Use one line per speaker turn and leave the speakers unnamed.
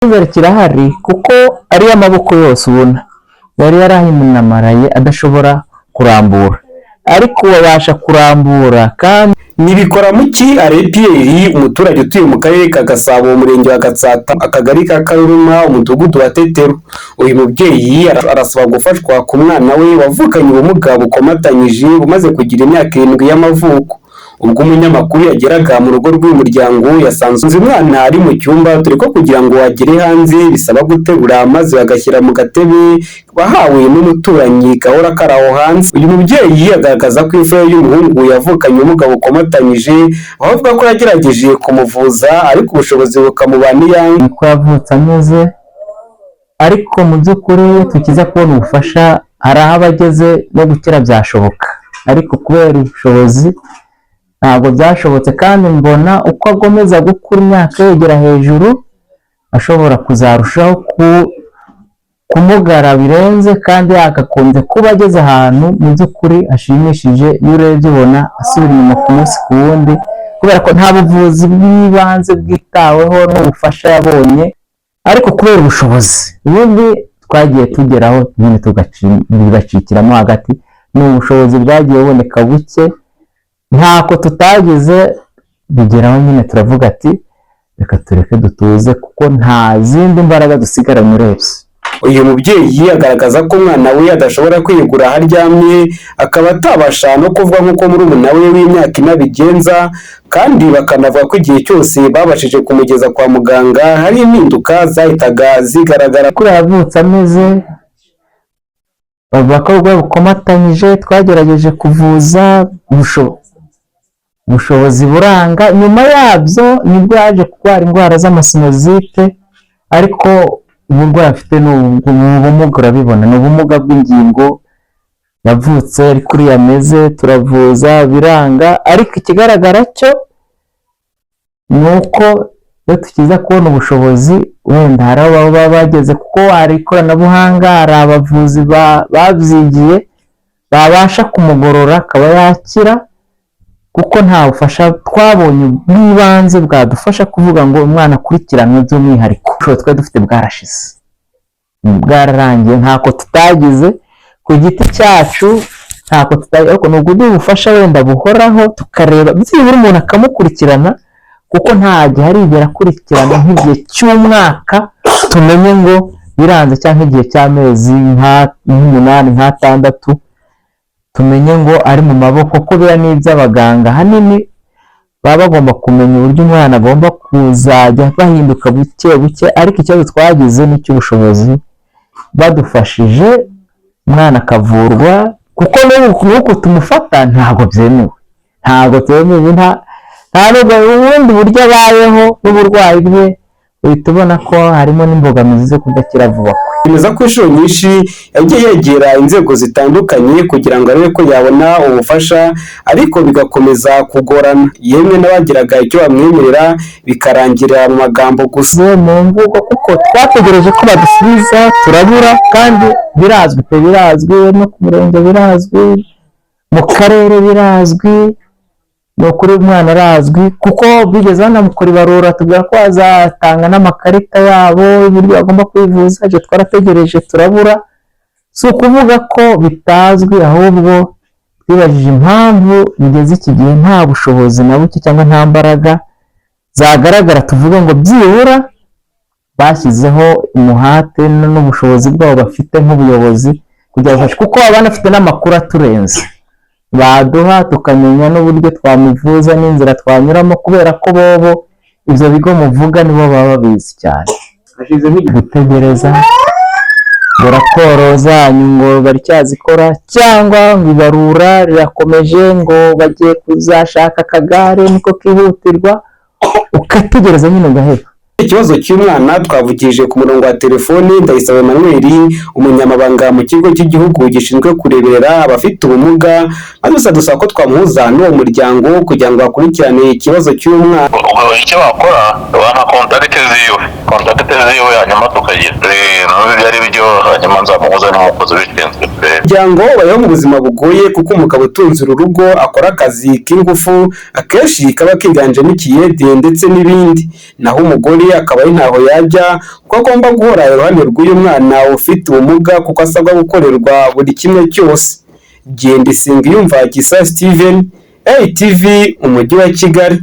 icyizere kirahari kuko ariyo amaboko yose ubona yari yarahimunamaraye adashobora kurambura, ariko babasha kurambura kandi
Nibikora muki Pierre, umuturage utuye mu karere ka Gasabo, umurenge wa Gatsata, akagari ka Karuruma, umudugudu wa Tetero. Uyu mubyeyi arasaba gufashwa ku mwana we wavukanye ubumuga bukomatanyije bumaze kugira imyaka 7 y'amavuko. Ubwo umunyamakuru yageraga mu rugo rw'umuryango yasanze umwana ari mu cyumba, turi ko kugira ngo agere hanze bisaba guterura maze bagashyira mu gatebe bahawe n'umuturanyi gahora karaho hanze. Uyu mubyeyi agaragaza ko imfura y'umuhungu yavukanye ubumuga bukomatanyije, aho avuga ko yagerageje kumuvuza ariko ubushobozi bukamubana iyanga.
ko yavutse ameze, ariko mu by'ukuri tukiza kubona ubufasha hari aho abageze no gukira byashoboka, ariko kubera ubushobozi ntabwo byashobotse, kandi mbona uko agomeza gukura imyaka yegera hejuru ashobora kuzarushaho kumugara birenze, kandi yakakunze kuba ageze ahantu mu by'ukuri hashimishije. Iyo urebye ubona asubira inyuma ku munsi ku wundi, kubera ko nta buvuzi bw'ibanze bwitaweho n'ubufasha yabonye, ariko kubera ubushobozi ubundi twagiye tugeraho nyine tugacikiramo hagati, ni ubushobozi bwagiye buboneka buke, ntako tutagize bigeraho nyine turavuga ati reka tureke dutuze kuko nta zindi mbaraga dusigaranye urebye.
Uyu mubyeyi agaragaza ko umwana we adashobora kwigura aho aryamye, akaba atabasha no kuvuga nk'uko murumuna we w'imyaka 4 abigenza, kandi bakanavuga ko igihe cyose babashije kumugeza kwa muganga hari impinduka zahitaga zigaragara.
Kuri yavutse ameze abakobwa bukomatanyije, twagerageje kuvuza ubushobozi buranga, nyuma yabyo nibwo yaje kurwara indwara z'amasinozite, ariko uburwayi afite ni ubumuga, urabibona ni ubumuga bw'ingingo. Yavutse ari kuri yameze, turavuza biranga, ariko ikigaragara cyo ni uko iyo tukiza kubona ubushobozi wenda hari aho baba bageze, kuko hari ikoranabuhanga, hari abavuzi babyigiye babasha kumugorora akaba yakira, kuko nta bufasha twabonye bw'ibanze bwadufasha kuvuga ngo umwana akurikiranwe by'umwihariko. Twe dufite bwarashize, bwararangiye, ntako tutagize ku giti cyacu, ntako tutagize, ariko nubwo ubufasha wenda buhoraho tukareba byibura umuntu akamukurikirana, kuko nta gihe arigera akurikirana nk'igihe cy'umwaka tumenye ngo biranze, cyangwa igihe cy'amezi nk'umunani nk'atandatu tumenye ngo ari mu maboko, ko biba n'iby'abaganga ahanini baba bagomba kumenya uburyo umwana agomba kuzajya bahinduka buke buke, ariko ikibazo twagize n'icy'ubushobozi. Badufashije umwana akavurwa, kuko n'uko tumufata ntabwo byemewe, nta nubwo ubundi buryo abayeho n'uburwayi bwe uhita ubona ko harimo n'imbogamizi zo kudakira vuba.
Bemeza ko inshuro nyinshi yagiye yegera inzego zitandukanye kugira ngo arebe ko yabona ubufasha, ariko bigakomeza kugorana, yemwe n'abagiraga icyo bamwemerera bikarangira mu magambo gusa,
mu mvugo, kuko twategereje ko badusubiza turabura, kandi birazwi no ku murenge birazwi, mu karere birazwi, ni ukuri umwana arazwi, kuko bigeze banamukora ibarura tubwira ko bazatanga n'amakarita yabo uburyo bagomba kwivuza. Ibyo twarategereje turabura, si ukuvuga ko bitazwi, ahubwo twibajije impamvu bigeze iki gihe nta bushobozi na buke cyangwa nta mbaraga zagaragara tuvuga ngo byibura bashyizeho umuhate n'ubushobozi bwabo bafite nk'ubuyobozi kugira ngo, kuko abana bafite n'amakuru aturenze baduha tukamenya n'uburyo twamuvuza n'inzira twanyuramo, kubera ko bobo ibyo bigo muvuga nibo baba babizi cyane.
hashize
gutegereza ngo raporo zanyu ngo baracyazikora, cyangwa ngo ibarura rirakomeje ngo bagiye kuzashaka akagare niko kihutirwa, ukategereza nyine ugaheba.
Ikibazo cy'umwana twavugije ku murongo wa telefoni Ndayisaba Emmanuel, umunyamabanga mu kigo cy'igihugu gishinzwe kureberera abafite ubumuga, maze dusaba ko twamuhuza n'uwo muryango kugira ngo bakurikirane ikibazo cy'umwana.
Icyo bakora bana kontakte ziwe hanyuma tukagira n'ibyo ari byo, hanyuma nzamuhuza n'umukozi ubishinzwe
umuryango bayeho mu buzima bugoye kuko umugabo utunze uru rugo akora akazi k'ingufu akenshi kaba kiganjemo ikiyede ndetse n'ibindi, naho umugore akaba ari ntaho yajya kuko agomba guhora iruhande rw'uyu mwana ufite ubumuga kuko asabwa gukorerwa buri kimwe cyose. Gendisingiyumva Gisa Steven, ATV, umujyi wa Kigali.